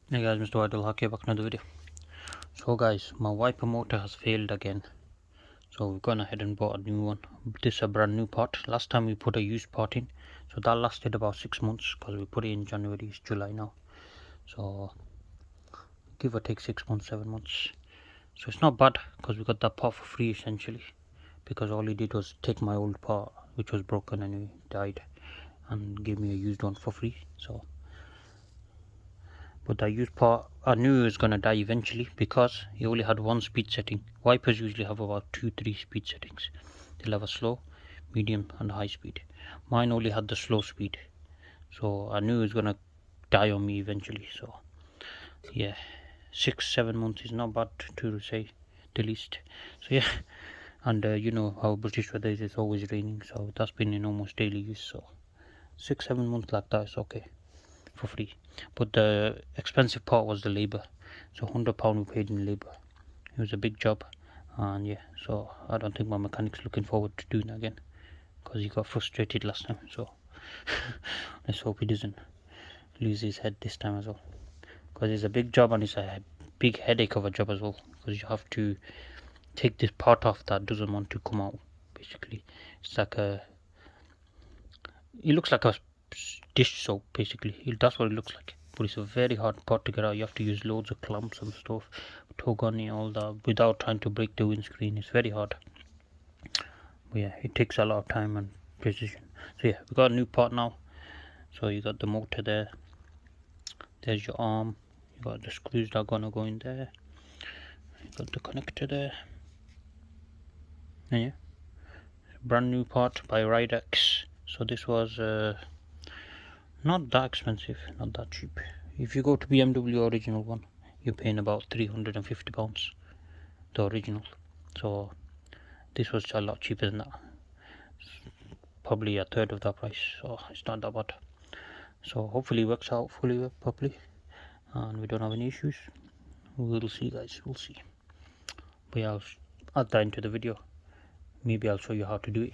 Hey guys, MrWaheedulHaque back in another video. So guys, my wiper motor has failed again. So we've gone ahead and bought a new one. This is a brand new part. Last time we put a used part in. So that lasted about 6 months because we put it in January, it's July now. So give or take 6 months, 7 months. So it's not bad because we got that part for free essentially. Because all he did was take my old part, which was broken and he died, and give me a used one for free. So but that used part I knew it was gonna die eventually because he only had one speed setting. Wipers usually have about 2-3 speed settings. They'll have a slow, medium and high speed. Mine only had the slow speed, so I knew it was gonna die on me eventually. So yeah, 6-7 months is not bad to say the least. So yeah, and you know how British weather is, it's always raining, so that's been in almost daily use. So 6-7 months like that is okay for free. But the expensive part was the labor. So £100 we paid in labor. It was a big job, and yeah, so I don't think my mechanic's looking forward to doing it again because he got frustrated last time. So let's hope he doesn't lose his head this time as well, because it's a big job and it's a big headache of a job as well, because you have to take this part off that doesn't want to come out. Basically it's like it looks like a dish soap basically. That's what it looks like, but it's a very hard part to get out. You have to use loads of clamps and stuff, tug on it, all that, without trying to break the windscreen. It's very hard, but yeah, it takes a lot of time and precision. So yeah, we got a new part now. So you got the motor there, there's your arm, you got the screws that are gonna go in there, you got the connector there, and yeah, brand new part by Ridex. So this was not that expensive, not that cheap. If you go to BMW original one, you're paying about £350, the original. So this was a lot cheaper than that, probably a third of that price. So it's not that bad. So hopefully it works out fully properly and we don't have any issues. We'll see guys, we'll see. But yeah, I'll add that into the video. Maybe I'll show you how to do it.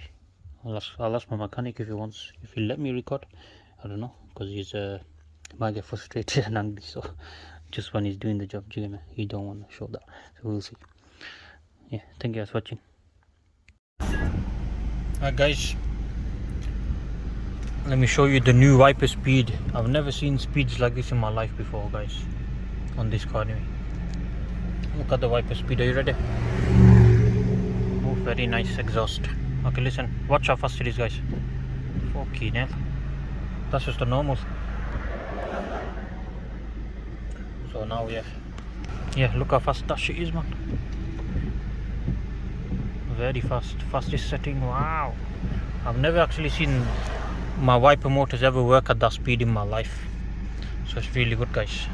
I'll ask my mechanic if he wants, if he'll let me record. I don't know, because he's might get frustrated and angry, so just when he's doing the job, he don't want to show that. So we'll see. Yeah, thank you guys for watching. Alright guys, let me show you the new wiper speed. I've never seen speeds like this in my life before guys, on this car anyway. Look at the wiper speed. Are you ready? Oh, very nice exhaust. Okay, listen, watch how fast it is guys. Fucking hell, that's just the normal. So now yeah, look how fast that shit is, man. Very fast, fastest setting. Wow, I've never actually seen my wiper motors ever work at that speed in my life, so it's really good guys.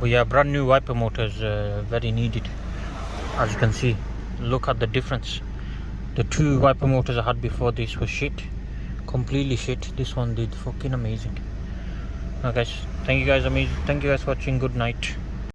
But yeah, brand new wiper motors, very needed. As you can see, look at the difference. The two wiper motors I had before this was shit, completely shit. This one did fucking amazing. Okay guys, thank you guys for watching. Good night.